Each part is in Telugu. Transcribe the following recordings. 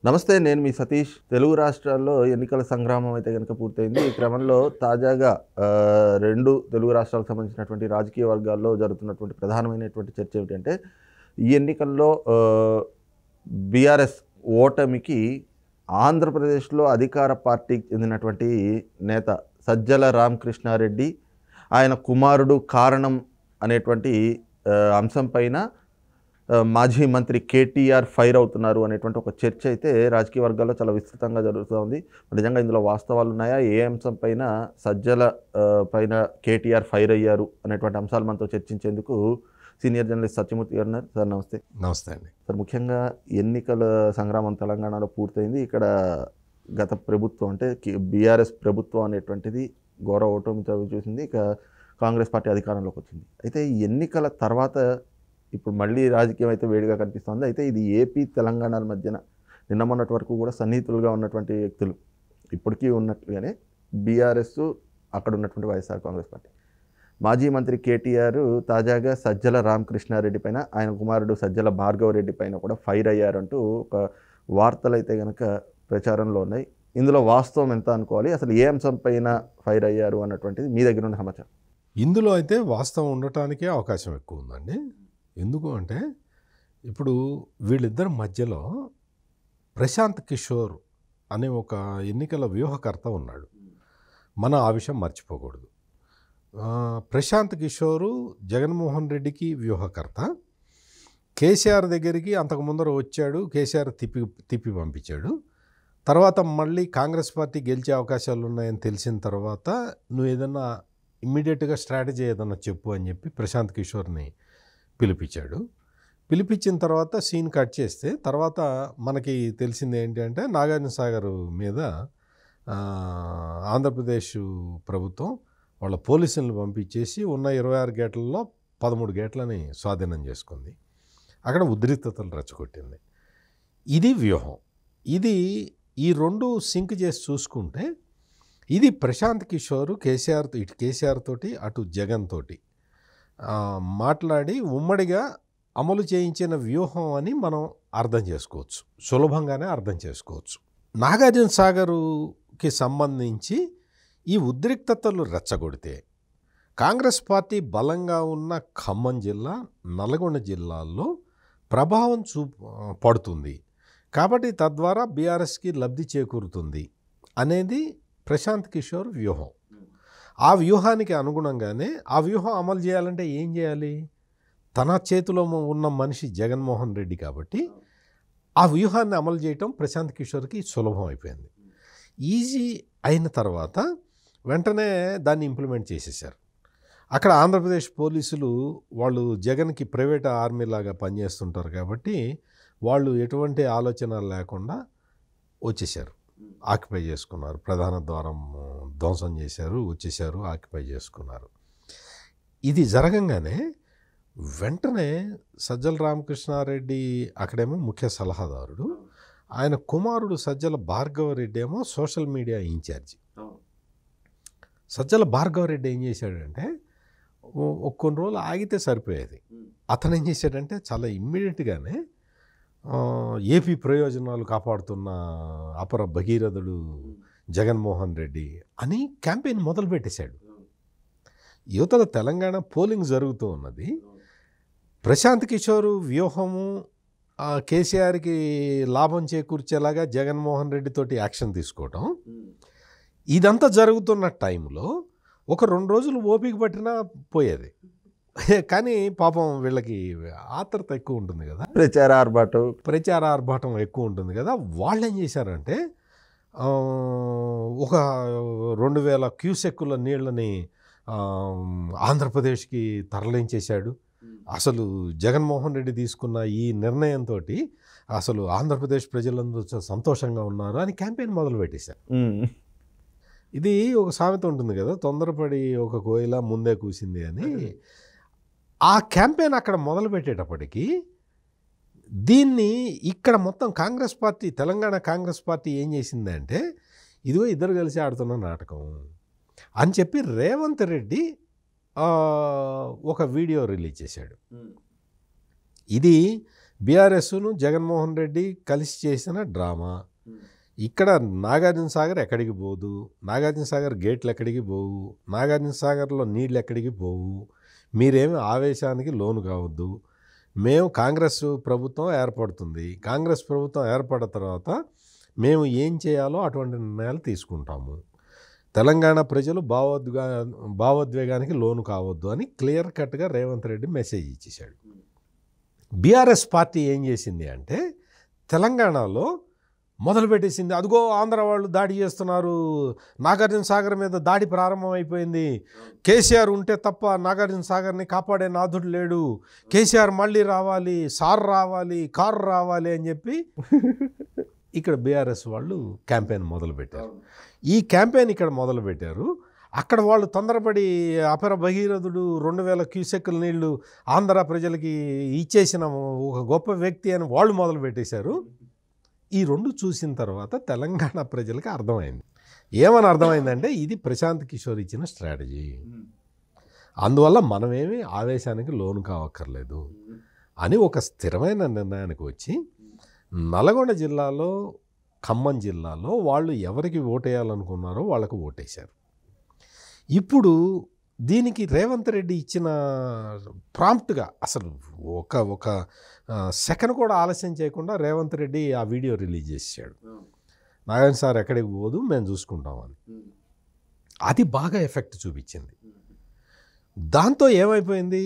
నమస్తే, నేను మీ సతీష్. తెలుగు రాష్ట్రాల్లో ఎన్నికల సంగ్రామం అయితే గనుక పూర్తయింది. ఈ క్రమంలో తాజాగా 2 తెలుగు రాష్ట్రాలకు సంబంధించినటువంటి రాజకీయ వర్గాల్లో జరుగుతున్నటువంటి ప్రధానమైనటువంటి చర్చ ఏమిటంటే, ఈ ఎన్నికల్లో బీఆర్ఎస్ ఓటమికి ఆంధ్రప్రదేశ్లో అధికార పార్టీకి చెందినటువంటి నేత సజ్జల రామకృష్ణారెడ్డి, ఆయన కుమారుడు కారణం అనేటువంటి అంశం పైన మాజీ మంత్రి కేటీఆర్ ఫైర్ అవుతున్నారు అనేటువంటి ఒక చర్చ అయితే రాజకీయ వర్గాల్లో చాలా విస్తృతంగా జరుగుతూ నిజంగా ఇందులో వాస్తవాలు ఉన్నాయా? ఏ అంశం పైన సజ్జల పైన కేటీఆర్ ఫైర్ అయ్యారు అనేటువంటి అంశాలు మనతో చర్చించేందుకు సీనియర్ జర్నలిస్ట్ సత్యమూర్తి గారు ఉన్నారు. సార్ నమస్తే. నమస్తే అండి. సార్, ముఖ్యంగా ఎన్నికల సంగ్రామం తెలంగాణలో పూర్తయింది. ఇక్కడ గత ప్రభుత్వం అంటే బీఆర్ఎస్ ప్రభుత్వం అనేటువంటిది ఘోర ఓటమి చూసింది. ఇక కాంగ్రెస్ పార్టీ అధికారంలోకి వచ్చింది. అయితే ఈ ఎన్నికల తర్వాత ఇప్పుడు మళ్ళీ రాజకీయం అయితే వేడిగా కనిపిస్తుంది. అయితే ఇది ఏపీ తెలంగాణల మధ్యన నిన్న మొన్నటి వరకు కూడా సన్నిహితులుగా ఉన్నటువంటి వ్యక్తులు ఇప్పటికీ ఉన్నట్లుగానే బీఆర్ఎస్, అక్కడ ఉన్నటువంటి వైఎస్ఆర్ కాంగ్రెస్ పార్టీ మాజీ మంత్రి కేటీఆర్ తాజాగా సజ్జల రామకృష్ణారెడ్డి పైన, ఆయన కుమారుడు సజ్జల భార్గవరెడ్డి పైన కూడా ఫైర్ అయ్యారంటూ ఒక వార్తలు అయితే కనుక ప్రచారంలో ఉన్నాయి. ఇందులో వాస్తవం ఎంత అనుకోవాలి? అసలు ఏ అంశం పైన ఫైర్ అయ్యారు అన్నటువంటిది మీ దగ్గర ఉన్న సమాచారం. ఇందులో అయితే వాస్తవం ఉండటానికే అవకాశం ఎక్కువ ఉందండి. ఎందుకు అంటే ఇప్పుడు వీళ్ళిద్దరి మధ్యలో ప్రశాంత్ కిషోర్ అనే ఒక ఎన్నికల వ్యూహకర్త ఉన్నాడు. మనం ఆ విషయం మర్చిపోకూడదు. ప్రశాంత్ కిషోరు జగన్మోహన్ రెడ్డికి వ్యూహకర్త. కేసీఆర్ దగ్గరికి అంతకు ముందర వచ్చాడు, కేసీఆర్ తిప్పి పంపించాడు. తర్వాత మళ్ళీ కాంగ్రెస్ పార్టీ గెలిచే అవకాశాలు ఉన్నాయని తెలిసిన తర్వాత నువ్వు ఏదన్నా ఇమ్మీడియట్గా స్ట్రాటజీ ఏదన్నా చెప్పు అని చెప్పి ప్రశాంత్ కిషోర్ని పిలిపించాడు. పిలిపించిన తర్వాత సీన్ కట్ చేస్తే తర్వాత మనకి తెలిసింది ఏంటి అంటే, నాగార్జున సాగర్ మీద ఆంధ్రప్రదేశ్ ప్రభుత్వం వాళ్ళ పోలీసులను పంపించేసి ఉన్న 26 గేట్లలో 13 గేట్లని స్వాధీనం చేసుకుంది. అక్కడ ఉద్రిక్తతలు రెచ్చగొట్టింది. ఇది వ్యూహం. ఇది ఈ రెండు సింక్ చేసి చూసుకుంటే ఇది ప్రశాంత్ కిషోర్ కేసీఆర్ తోటి అటు జగన్ తోటి మాట్లాడి ఉమ్మడిగా అమలు చేయించిన వ్యూహం అని మనం అర్థం చేసుకోవచ్చు, సులభంగానే అర్థం చేసుకోవచ్చు. నాగార్జున సాగర్కి సంబంధించి ఈ ఉద్రిక్తతలు రెచ్చగొడితే కాంగ్రెస్ పార్టీ బలంగా ఉన్న ఖమ్మం జిల్లా, నల్గొండ జిల్లాల్లో ప్రభావం పడుతుంది. కాబట్టి తద్వారా బీఆర్ఎస్కి లబ్ధి చేకూరుతుంది అనేది ప్రశాంత్ కిషోర్ వ్యూహం. ఆ వ్యూహానికి అనుగుణంగానే ఆ వ్యూహం అమలు చేయాలంటే ఏం చేయాలి? తన చేతిలో ఉన్న మనిషి జగన్మోహన్ రెడ్డి కాబట్టి ఆ వ్యూహాన్ని అమలు చేయటం ప్రశాంత్ కిషోర్కి సులభం అయిపోయింది. ఈజీ అయిన తర్వాత వెంటనే దాన్ని ఇంప్లిమెంట్ చేసేసారు. అక్కడ ఆంధ్రప్రదేశ్ పోలీసులు వాళ్ళు జగన్కి ప్రైవేట్ ఆర్మీ లాగా పనిచేస్తుంటారు కాబట్టి వాళ్ళు ఎటువంటి ఆలోచన లేకుండా వచ్చేసారు, ఆక్యుపై చేసుకున్నారు. ప్రధాన ద్వారం ధ్వంసం చేశారు, వచ్చేసారు, ఆక్యుపై చేసుకున్నారు. ఇది జరగంగానే వెంటనే సజ్జల రామకృష్ణారెడ్డి అక్కడేమో ముఖ్య సలహాదారుడు, ఆయన కుమారుడు సజ్జల భార్గవరెడ్డి ఏమో social media in charge. Sajjala Bhargav Reddy ఏం చేశాడంటే కొన్ని రోజులు ఆగితే సరిపోయేది. అతను ఏం చేశాడంటే చాలా ఇమ్మీడియట్గానే ఏపీ ప్రయోజనాలు కాపాడుతున్న అపర భగీరథుడు జగన్మోహన్ రెడ్డి అని క్యాంపెయిన్ మొదలుపెట్టేశాడు. యువతల తెలంగాణ పోలింగ్ జరుగుతూ ఉన్నది. ప్రశాంత్ కిషోర్ వ్యూహము కేసీఆర్కి లాభం చేకూర్చేలాగా జగన్మోహన్ రెడ్డితోటి యాక్షన్ తీసుకోవటం, ఇదంతా జరుగుతున్న టైంలో ఒక 2 రోజులు ఓపిక పట్టినా పోయేది. కానీ పాపం వీళ్ళకి ఆత్రత ఎక్కువ ఉంటుంది కదా, ప్రచార ఆర్భాటం ఎక్కువ ఉంటుంది కదా. వాళ్ళు ఏం చేశారంటే ఒక 2000 క్యూసెక్కుల నీళ్ళని ఆంధ్రప్రదేశ్కి తరలించేశాడు. అసలు జగన్మోహన్ రెడ్డి తీసుకున్న ఈ నిర్ణయంతో అసలు ఆంధ్రప్రదేశ్ ప్రజలందరూ సంతోషంగా ఉన్నారు అని క్యాంపెయిన్ మొదలుపెట్టేశారు. ఇది ఒక సామెత ఉంటుంది కదా, తొందరపడి ఒక కోయిల ముందే కూసింది అని. ఆ క్యాంపెయిన్ అక్కడ మొదలుపెట్టేటప్పటికీ దీన్ని ఇక్కడ మొత్తం కాంగ్రెస్ పార్టీ, తెలంగాణ కాంగ్రెస్ పార్టీ ఏం చేసిందంటే, ఇదిగో ఇద్దరు కలిసి ఆడుతున్న నాటకం అని చెప్పి రేవంత్ రెడ్డి ఒక వీడియో రిలీజ్ చేశాడు. ఇది బీఆర్ఎస్ను జగన్మోహన్ రెడ్డి కలిసి చేసిన డ్రామా. ఇక్కడ నాగార్జున సాగర్ ఎక్కడికి పోదు, నాగార్జున సాగర్ గేట్లు ఎక్కడికి పోవు, నాగార్జున సాగర్లో నీళ్ళు ఎక్కడికి పోవు, మీరేమి ఆవేశానికి లోను కావద్దు. మేము కాంగ్రెస్ ప్రభుత్వం ఏర్పడుతుంది, కాంగ్రెస్ ప్రభుత్వం ఏర్పడిన తర్వాత మేము ఏం చేయాలో అటువంటి నిర్ణయాలు తీసుకుంటాము, తెలంగాణ ప్రజలు భావోద్వేగానికి లోను కావద్దు అని క్లియర్ కట్గా రేవంత్ రెడ్డి మెసేజ్ ఇచ్చేశాడు. బీఆర్ఎస్ పార్టీ ఏం చేసింది అంటే తెలంగాణలో మొదలుపెట్టేసింది, అదిగో ఆంధ్ర వాళ్ళు దాడి చేస్తున్నారు, నాగార్జున సాగర్ మీద దాడి ప్రారంభమైపోయింది, కేసీఆర్ ఉంటే తప్ప నాగార్జున సాగర్ని కాపాడే నాథుడు లేడు, కేసీఆర్ మళ్ళీ రావాలి, సార్ రావాలి, కారు రావాలి అని చెప్పి ఇక్కడ బీఆర్ఎస్ వాళ్ళు క్యాంపెయిన్ మొదలుపెట్టారు. ఈ క్యాంపెయిన్ ఇక్కడ మొదలుపెట్టారు. అక్కడ వాళ్ళు తొందరపడి అపర భగీరథుడు 2000 క్యూసెక్కుల నీళ్లు ఆంధ్ర ప్రజలకి ఇచ్చేసిన ఒక గొప్ప వ్యక్తి అని వాళ్ళు మొదలుపెట్టేశారు. ఈ రెండు చూసిన తర్వాత తెలంగాణ ప్రజలకి అర్థమైంది. ఏమని అర్థమైందంటే ఇది ప్రశాంత్ కిషోర్ ఇచ్చిన స్ట్రాటజీ, అందువల్ల మనమేమి ఆవేశానికి లోను కావక్కర్లేదు అని ఒక స్థిరమైన నిర్ణయానికి వచ్చి నల్గొండ జిల్లాలో, ఖమ్మం జిల్లాలో వాళ్ళు ఎవరికి ఓటేయాలనుకున్నారో వాళ్ళకు ఓటేశారు. ఇప్పుడు దీనికి రేవంత్ రెడ్డి ఇచ్చిన ప్రాంప్ట్గా అసలు ఒక సెకండ్ కూడా ఆలస్యం చేయకుండా రేవంత్ రెడ్డి ఆ వీడియో రిలీజ్ చేశాడు. నారాయణ సార్ ఎక్కడికి పోదు, మేము చూసుకుంటామని. అది బాగా ఎఫెక్ట్ చూపించింది. దాంతో ఏమైపోయింది,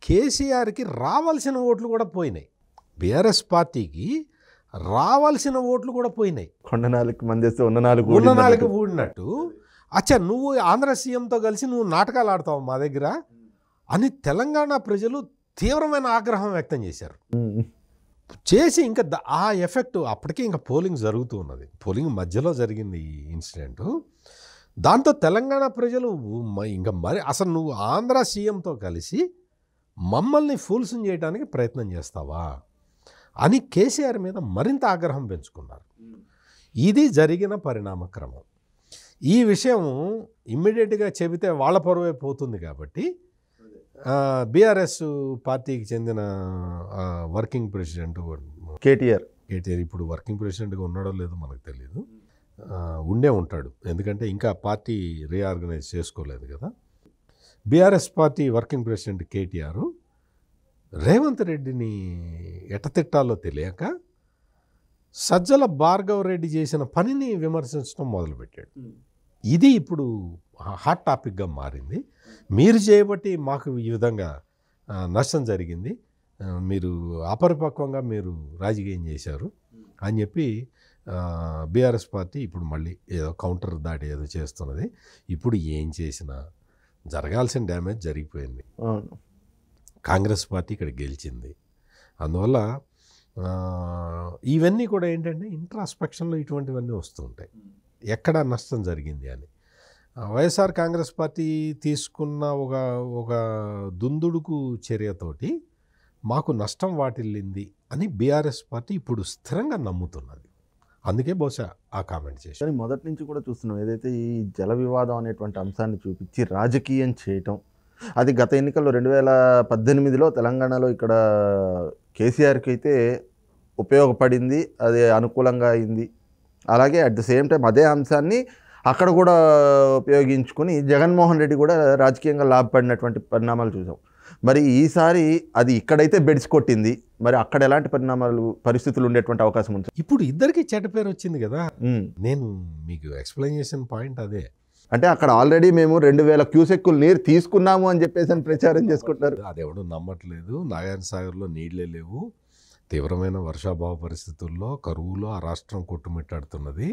కేసీఆర్కి రావాల్సిన ఓట్లు కూడా పోయినాయి, బీఆర్ఎస్ పార్టీకి రావాల్సిన ఓట్లు కూడా పోయినాయి. కొండనాలకు మందేస్తే ఉన్న నాలుగు ఊడినట్టు. అచ్చా నువ్వు ఆంధ్ర సీఎంతో కలిసి నువ్వు నాటకాలు ఆడతావు మా దగ్గర అని తెలంగాణ ప్రజలు తీవ్రమైన ఆగ్రహం వ్యక్తం చేశారు. చేసి ఇంకా ఆ ఎఫెక్ట్ అప్పటికే ఇంకా పోలింగ్ జరుగుతూ ఉన్నది, పోలింగ్ మధ్యలో జరిగింది ఈ ఇన్సిడెంటు. దాంతో తెలంగాణ ప్రజలు ఇంకా మరి అసలు నువ్వు ఆంధ్ర సీఎంతో కలిసి మమ్మల్ని ఫూల్స్ని చేయడానికి ప్రయత్నం చేస్తావా అని కేసీఆర్ మీద మరింత ఆగ్రహం పెంచుకున్నారు. ఇది జరిగిన పరిణామక్రమం. ఈ విషయం ఇమ్మీడియట్గా చెబితే వాళ్ళ పరువే పోతుంది కాబట్టి బీఆర్ఎస్ పార్టీకి చెందిన వర్కింగ్ ప్రెసిడెంట్ కేటీఆర్ ఇప్పుడు వర్కింగ్ ప్రెసిడెంట్గా ఉన్నాడో లేదో మనకు తెలియదు, ఉండే ఉంటాడు, ఎందుకంటే ఇంకా పార్టీ రీఆర్గనైజ్ చేసుకోలేదు కదా. BRS party working president KTR Revanth రెడ్డిని ఎటతిట్టాలో తెలియక సజ్జల భార్గవ్ రెడ్డి చేసిన పనిని విమర్శించడం మొదలుపెట్టాడు. ఇది ఇప్పుడు హాట్ టాపిక్గా మారింది. మీరు చేయబట్టి మాకు ఈ విధంగా నష్టం జరిగింది, మీరు అపరిపక్వంగా మీరు రాజకీయం చేశారు అని చెప్పి బీఆర్ఎస్ పార్టీ ఇప్పుడు మళ్ళీ ఏదో కౌంటర్ దాడి ఏదో చేస్తున్నది. ఇప్పుడు ఏం చేసినా జరగాల్సిన డ్యామేజ్ జరిగిపోయింది. కాంగ్రెస్ పార్టీ ఇక్కడ గెలిచింది. అందువల్ల ఇవన్నీ కూడా ఏంటంటే ఇంట్రాస్పెక్షన్లో ఇటువంటివన్నీ వస్తూ ఉంటాయి, ఎక్కడ నష్టం జరిగింది అని. వైఎస్ఆర్ కాంగ్రెస్ పార్టీ తీసుకున్న ఒక దుందుడుకు చర్యతోటి మాకు నష్టం వాటిల్లింది అని బీఆర్ఎస్ పార్టీ ఇప్పుడు స్థిరంగా నమ్ముతున్నది. అందుకే బహుశా ఆ కామెంట్ చేసి. కానీ మొదటి నుంచి కూడా చూస్తున్నాం, ఏదైతే ఈ జల వివాదం అనేటువంటి అంశాన్ని చూపించి రాజకీయం చేయటం, అది గత ఎన్నికల్లో 2018లో తెలంగాణలో ఇక్కడ కేసీఆర్కి అయితే ఉపయోగపడింది, అది అనుకూలంగా అయింది. అలాగే అట్ ద సేమ్ టైం అదే అంశాన్ని అక్కడ కూడా ఉపయోగించుకొని జగన్మోహన్ రెడ్డి కూడా రాజకీయంగా లాభపడినటువంటి పరిణామాలు చూసాం. మరి ఈసారి అది ఇక్కడైతే బెడిసి కొట్టింది, మరి అక్కడ ఎలాంటి పరిస్థితులు ఉండేటువంటి అవకాశం ఉంది? ఇప్పుడు ఇద్దరికి చెడ్డ పేరు వచ్చింది కదా. నేను మీకు ఎక్స్ప్లెయిన్ చేసిన పాయింట్ అదే. అంటే అక్కడ ఆల్రెడీ మేము 2000 క్యూసెక్కులు నీరు తీసుకున్నాము అని చెప్పేసి అని ప్రచారం చేసుకుంటారు. అదెవడూ నమ్మట్లేదు. నాగార్జున సాగర్లో నీళ్లే లేవు, తీవ్రమైన వర్షాభావ పరిస్థితుల్లో కరువులో ఆ రాష్ట్రం కొట్టుమిట్టాడుతున్నది.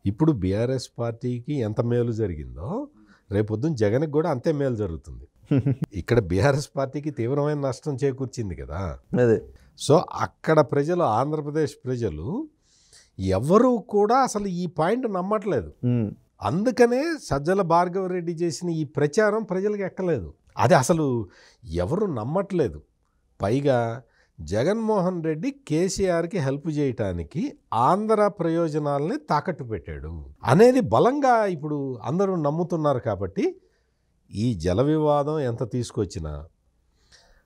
ఇప్పుడు బీఆర్ఎస్ పార్టీకి ఎంత మేలు జరిగిందో రేపొద్దున జగన్కి కూడా అంతే మేలు జరుగుతుంది. ఇక్కడ బీఆర్ఎస్ పార్టీకి తీవ్రమైన నష్టం చేకూర్చింది కదా. అదే. సో అక్కడ ప్రజలు, ఆంధ్రప్రదేశ్ ప్రజలు ఎవరు కూడా అసలు ఈ పాయింట్ నమ్మట్లేదు. అందుకనే సజ్జల భార్గవ రెడ్డి చేసిన ఈ ప్రచారం ప్రజలకు ఎక్కలేదు. అది అసలు ఎవరు నమ్మట్లేదు. పైగా జగన్మోహన్ రెడ్డి కేసీఆర్కి హెల్ప్ చేయటానికి ఆంధ్ర ప్రయోజనాలని తాకట్టు పెట్టాడు అనేది బలంగా ఇప్పుడు అందరూ నమ్ముతున్నారు. కాబట్టి ఈ జల వివాదం ఎంత తీసుకొచ్చినా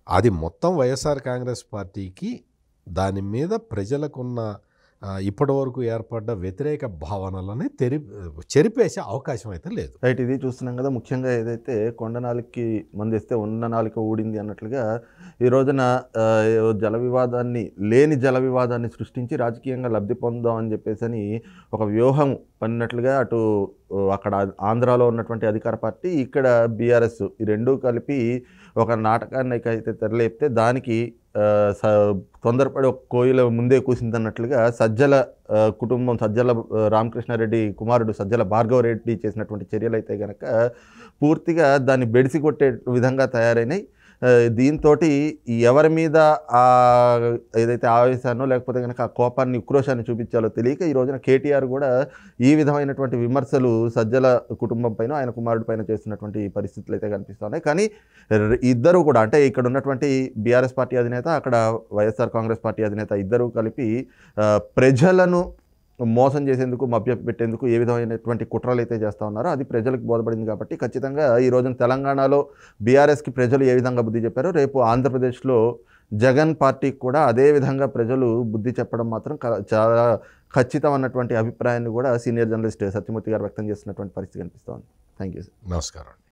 అది మొత్తం వైఎస్ఆర్ కాంగ్రెస్ పార్టీకి దాని మీద ప్రజలకున్న ఇప్పటివరకు ఏర్పడ్డ వ్యతిరేక భావనలని చెరిపేసే అవకాశం అయితే లేదు. రైట్, ఇది చూస్తున్నాం కదా. ముఖ్యంగా ఏదైతే కొండ నాలికి మందేస్తే ఉన్న నాలిక ఊడింది అన్నట్లుగా ఈ రోజున జల వివాదాన్ని లేని జల వివాదాన్ని సృష్టించి రాజకీయంగా లబ్ధి పొందాం అని చెప్పేసి ఒక వ్యూహం పన్నట్లుగా అటు అక్కడ ఆంధ్రాలో ఉన్నటువంటి అధికార పార్టీ, ఇక్కడ బీఆర్ఎస్, ఈ రెండూ కలిపి ఒక నాటకాన్ని అయితే తెరలేపితే దానికి తొందరపడి ఒక కోయిల ముందే కూసిందన్నట్లుగా సజ్జల కుటుంబం, సజ్జల రామకృష్ణారెడ్డి కుమారుడు సజ్జల భార్గవరెడ్డి చేసినటువంటి చర్యలు అయితే కనుక పూర్తిగా దాన్ని బెడిసి కొట్టే విధంగా తయారైనాయి. దీంతో ఎవరి మీద ఏదైతే ఆవేశానో లేకపోతే కనుక ఆ కోపాన్ని, ఉక్రోషాన్ని చూపించాలో తెలియక ఈ రోజున కేటీఆర్ కూడా ఈ విధమైనటువంటి విమర్శలు సజ్జల కుటుంబం పైన, ఆయన కుమారుడి పైన చేస్తున్నటువంటి పరిస్థితులు అయితే కనిపిస్తున్నాయి. కానీ ఇద్దరు కూడా, అంటే ఇక్కడ ఉన్నటువంటి బీఆర్ఎస్ పార్టీ అధినేత, అక్కడ వైఎస్ఆర్ కాంగ్రెస్ పార్టీ అధినేత ఇద్దరూ కలిపి ప్రజలను మోసం చేసేందుకు, మభ్యపెట్టేందుకు ఏ విధమైనటువంటి కుట్రలు అయితే చేస్తూ ఉన్నారో అది ప్రజలకు బోధపడింది. కాబట్టి ఖచ్చితంగా ఈ రోజున తెలంగాణలో బీఆర్ఎస్కి ప్రజలు ఏ విధంగా బుద్ధి చెప్పారో రేపు ఆంధ్రప్రదేశ్లో జగన్ పార్టీకి కూడా అదే విధంగా ప్రజలు బుద్ధి చెప్పడం మాత్రం చాలా ఖచ్చితం అన్నటువంటి అభిప్రాయాన్ని కూడా సీనియర్ జర్నలిస్ట్ సత్యమూర్తి గారు వ్యక్తం చేస్తున్నటువంటి పరిస్థితి కనిపిస్తోంది. Thank you sir. నమస్కారం.